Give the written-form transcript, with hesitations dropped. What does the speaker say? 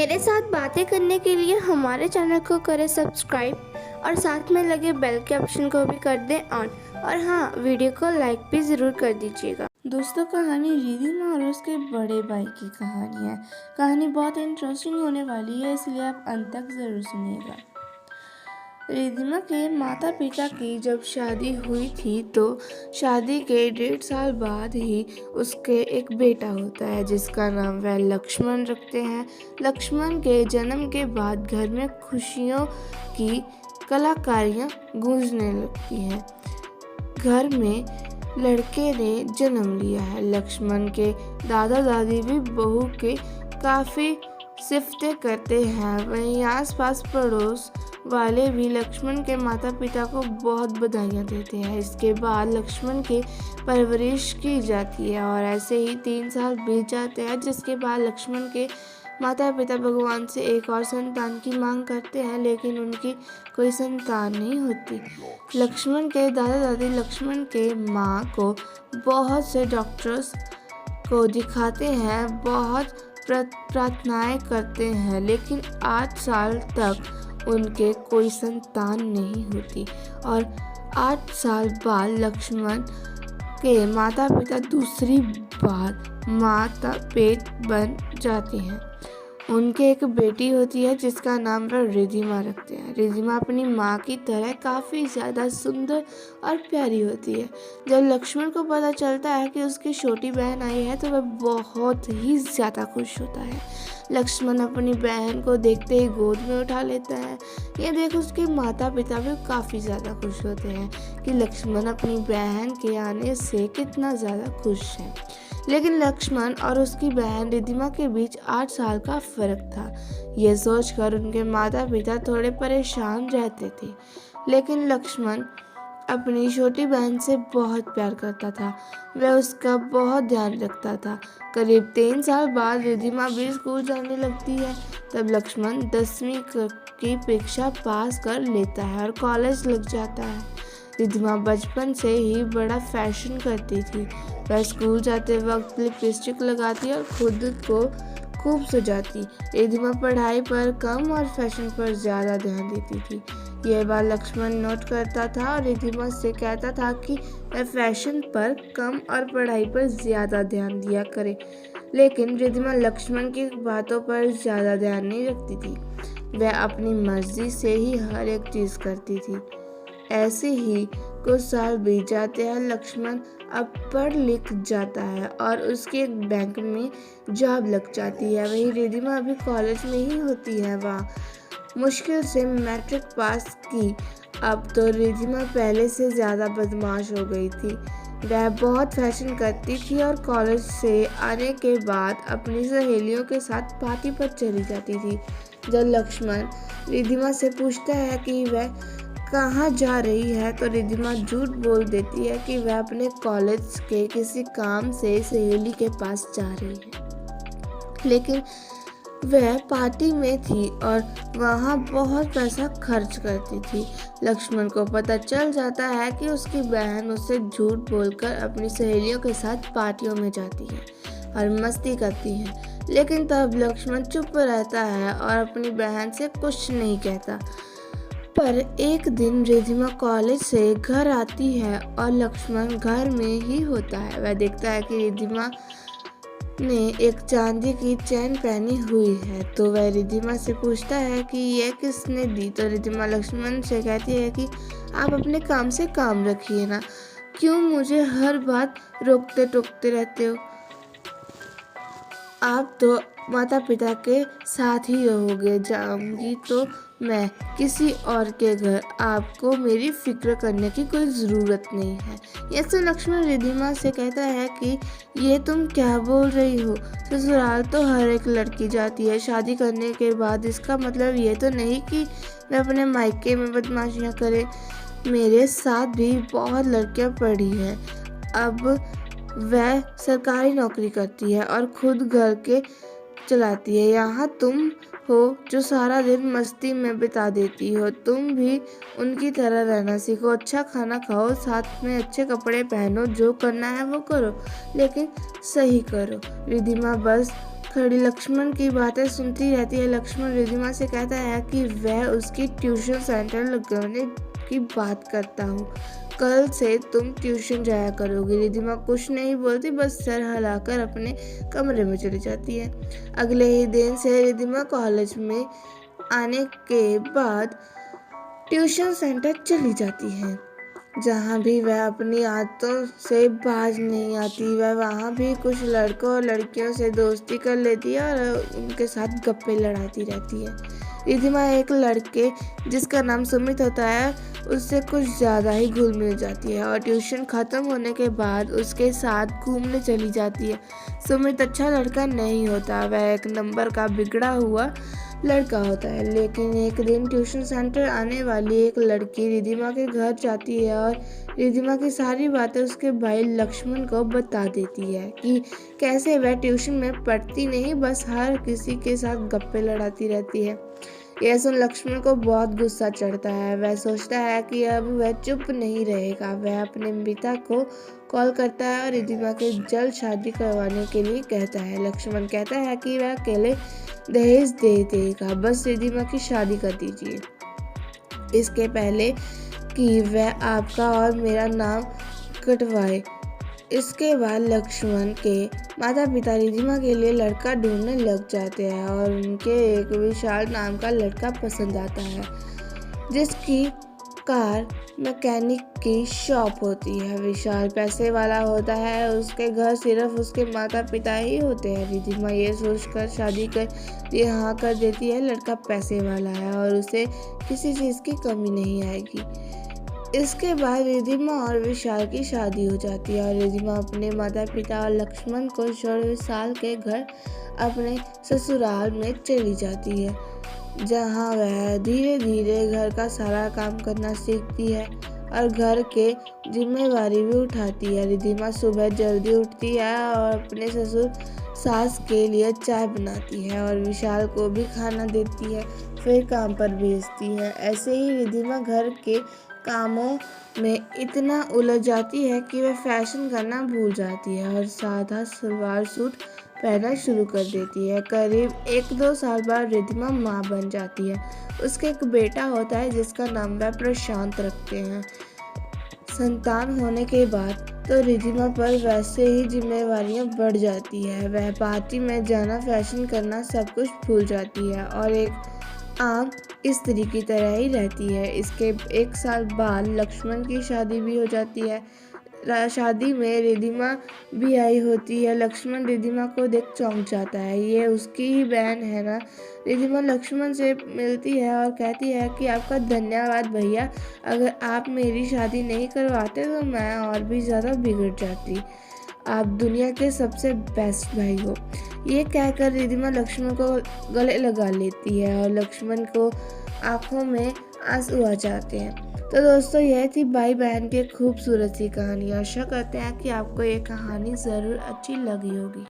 मेरे साथ बातें करने के लिए हमारे चैनल को करें सब्सक्राइब और साथ में लगे बेल के ऑप्शन को भी कर दें ऑन। और हाँ, वीडियो को लाइक भी ज़रूर कर दीजिएगा। दोस्तों, कहानी रिधिमा और उसके बड़े भाई की कहानी है। कहानी बहुत इंटरेस्टिंग होने वाली है, इसलिए आप अंत तक ज़रूर सुनिएगा। रिधिमा के माता पिता की जब शादी हुई थी तो शादी के 1.5 साल बाद ही उसके एक बेटा होता है जिसका नाम वह लक्ष्मण रखते हैं। लक्ष्मण के जन्म के बाद घर में खुशियों की कलाकारियाँ गूंजने लगती हैं। घर में लड़के ने जन्म लिया है। लक्ष्मण के दादा दादी भी बहू के काफ़ी सिफतें करते हैं। वहीं आसपास पड़ोस वाले भी लक्ष्मण के माता पिता को बहुत बधाइयाँ देते हैं। इसके बाद लक्ष्मण की परवरिश की जाती है और ऐसे ही 3 साल बीत जाते हैं, जिसके बाद लक्ष्मण के माता पिता भगवान से एक और संतान की मांग करते हैं, लेकिन उनकी कोई संतान नहीं होती। लक्ष्मण के दादा दादी लक्ष्मण के माँ को बहुत से डॉक्टर्स को दिखाते हैं, बहुत प्रार्थनाएं करते हैं, लेकिन 8 साल तक उनके कोई संतान नहीं होती। और 8 साल बाद लक्ष्मण के माता पिता दूसरी बार माता पेट बन जाते हैं। उनके एक बेटी होती है जिसका नाम वह रिधिमा रखते हैं। रिधिमा अपनी माँ की तरह काफ़ी ज़्यादा सुंदर और प्यारी होती है। जब लक्ष्मण को पता चलता है कि उसकी छोटी बहन आई है तो वह बहुत ही ज़्यादा खुश होता है। लक्ष्मण अपनी बहन को देखते ही गोद में उठा लेता है। यह देख उसके माता पिता भी काफ़ी ज़्यादा खुश होते हैं कि लक्ष्मण अपनी बहन के आने से कितना ज़्यादा खुश है। लेकिन लक्ष्मण और उसकी बहन रिधिमा के बीच 8 साल का फर्क था। यह सोचकर उनके माता पिता थोड़े परेशान रहते थे। लेकिन लक्ष्मण अपनी छोटी बहन से बहुत प्यार करता था। वह उसका बहुत ध्यान रखता था। करीब 3 साल बाद रिधिमा भी स्कूल जाने लगती है। तब लक्ष्मण 10वीं की परीक्षा पास कर लेता है और कॉलेज लग जाता है। रिधिमा बचपन से ही बड़ा फैशन करती थी। वह स्कूल जाते वक्त लिपस्टिक लगाती और खुद को खूब सजाती। रिधिमा पढ़ाई पर कम और फैशन पर ज़्यादा ध्यान देती थी। यह बात लक्ष्मण नोट करता था और रिधिमा से कहता था कि वह फैशन पर कम और पढ़ाई पर ज़्यादा ध्यान दिया करे। लेकिन रिधिमा लक्ष्मण की बातों पर ज़्यादा ध्यान नहीं रखती थी। वह अपनी मर्जी से ही हर एक चीज़ करती थी। ऐसे ही कुछ साल बीत जाते हैं। लक्ष्मण अब पढ़ लिख जाता है और उसके एक बैंक में जॉब लग जाती है। वहीं रिधिमा अभी कॉलेज में ही होती है। वह मुश्किल से मैट्रिक पास की। अब तो रिधिमा पहले से ज़्यादा बदमाश हो गई थी। वह बहुत फैशन करती थी और कॉलेज से आने के बाद अपनी सहेलियों के साथ पार्टी पर चली जाती थी। जब लक्ष्मण रिधिमा से पूछता है कि वह कहाँ जा रही है तो रिधिमा झूठ बोल देती है कि वह अपने कॉलेज के किसी काम से सहेली के पास जा रही है। लेकिन वह पार्टी में थी और वहाँ बहुत पैसा खर्च करती थी। लक्ष्मण को पता चल जाता है कि उसकी बहन उससे झूठ बोलकर अपनी सहेलियों के साथ पार्टियों में जाती है और मस्ती करती है। लेकिन तब लक्ष्मण चुप रहता है और अपनी बहन से कुछ नहीं कहता। पर एक दिन रिधिमा कॉलेज से घर आती है और लक्ष्मण घर में ही होता है। वह देखता है कि रिधिमा ने एक चांदी की चेन पहनी हुई है, तो वह रिधिमा से पूछता है कि यह किसने दी। तो रिधिमा लक्ष्मण से कहती है कि आप अपने काम से काम रखिए ना, क्यों मुझे हर बात रोकते टोकते रहते हो। आप तो माता पिता के साथ ही रहोगे। जाऊंगी तो मैं किसी और के घर। आपको मेरी फिक्र करने की कोई ज़रूरत नहीं है। यह सुन लक्ष्मण रिधिमा से कहता है कि ये तुम क्या बोल रही हो। ससुराल तो हर एक लड़की जाती है शादी करने के बाद। इसका मतलब ये तो नहीं कि वह अपने मायके में बदमाशियाँ करे। मेरे साथ भी बहुत लड़कियाँ पढ़ी हैं। अब वह सरकारी नौकरी करती है और खुद घर के चलाती है। यहाँ तुम हो जो सारा दिन मस्ती में बिता देती हो। तुम भी उनकी तरह रहना सीखो। अच्छा खाना खाओ, साथ में अच्छे कपड़े पहनो, जो करना है वो करो, लेकिन सही करो। रिधिमा बस खड़ी लक्ष्मण की बातें सुनती रहती है। लक्ष्मण रिद्धिमा से कहता है कि वह उसकी ट्यूशन सेंटर लगाने की बात करता हूँ। कल से तुम ट्यूशन जाया करोगी। रिद्धिमा कुछ नहीं बोलती, बस सर हिलाकर अपने कमरे में चली जाती है। अगले ही दिन से रिद्धिमा कॉलेज में आने के बाद ट्यूशन सेंटर चली जाती है, जहाँ भी वह अपनी आदतों से बाज नहीं आती। वह वहाँ भी कुछ लड़कों और लड़कियों से दोस्ती कर लेती है और उनके साथ गप्पे लड़ाती रहती है। रिद्धिमा एक लड़के जिसका नाम सुमित होता है उससे कुछ ज़्यादा ही घुल मिल जाती है और ट्यूशन ख़त्म होने के बाद उसके साथ घूमने चली जाती है। सुमित अच्छा लड़का नहीं होता, वह एक नंबर का बिगड़ा हुआ लड़का होता है। लेकिन एक दिन ट्यूशन सेंटर आने वाली एक लड़की रिद्धिमा के घर जाती है और रिद्धिमा की सारी बातें उसके भाई लक्ष्मण को बता देती है कि कैसे वह ट्यूशन में पढ़ती नहीं, बस हर किसी के साथ गप्पे लड़ाती रहती है। यह सुन लक्ष्मण को बहुत गुस्सा चढ़ता है। वह सोचता है कि अब वह चुप नहीं रहेगा। वह अपने पिता को कॉल करता है और रिद्धिमा की जल्द शादी करवाने के लिए कहता है। लक्ष्मण कहता है कि वह अकेले दहेज दे देगा, बस रिद्धिमा की शादी कर दीजिए, इसके पहले कि वह आपका और मेरा नाम कटवाए। इसके बाद लक्ष्मण के माता पिता रिद्धिमा के लिए लड़का ढूंढने लग जाते हैं और उनके एक विशाल नाम का लड़का पसंद आता है, जिसकी कार मैकेनिक की शॉप होती है। विशाल पैसे वाला होता है, उसके घर सिर्फ उसके माता पिता ही होते हैं। रिद्धिमा ये सोचकर शादी कर लिए हाँ कर देती है। लड़का पैसे वाला है और उसे किसी चीज़ की कमी नहीं आएगी। इसके बाद रिद्धिमा और विशाल की शादी हो जाती है और रिद्धिमा अपने माता पिता और लक्ष्मण को छोड़ विशाल के घर अपने ससुराल में चली जाती है, जहाँ वह धीरे धीरे घर का सारा काम करना सीखती है और घर के जिम्मेवारी भी उठाती है। रिद्धिमा सुबह जल्दी उठती है और अपने ससुर सास के लिए चाय बनाती है और विशाल को भी खाना देती है, फिर काम पर भेजती है। ऐसे ही रिद्धिमा घर के कामों में इतना उलझ जाती है कि वह फैशन करना भूल जाती है और सादा सलवार सूट पहनना शुरू कर देती है। करीब 1-2 साल बाद रिद्धिमा माँ बन जाती है। उसके एक बेटा होता है जिसका नाम वह प्रशांत रखते हैं। संतान होने के बाद तो रिद्धिमा पर वैसे ही जिम्मेवारियां बढ़ जाती है। वह पार्टी में जाना, फैशन करना सब कुछ भूल जाती है और एक आम स्त्री की तरह ही रहती है। इसके 1 साल बाद लक्ष्मण की शादी भी हो जाती है। शादी में रिद्धिमा भी आई होती है। लक्ष्मण रिद्धिमा को देख चौंक जाता है, ये उसकी ही बहन है ना। रिद्धिमा लक्ष्मण से मिलती है और कहती है कि आपका धन्यवाद भैया, अगर आप मेरी शादी नहीं करवाते तो मैं और भी ज़्यादा बिगड़ जाती। आप दुनिया के सबसे बेस्ट भाई हो। ये कहकर रिद्धिमा लक्ष्मण को गले लगा लेती है और लक्ष्मण को आंखों में आंसू आ जाते हैं। तो दोस्तों, यह थी भाई बहन की खूबसूरत सी कहानी। आशा करते हैं कि आपको ये कहानी ज़रूर अच्छी लगी होगी।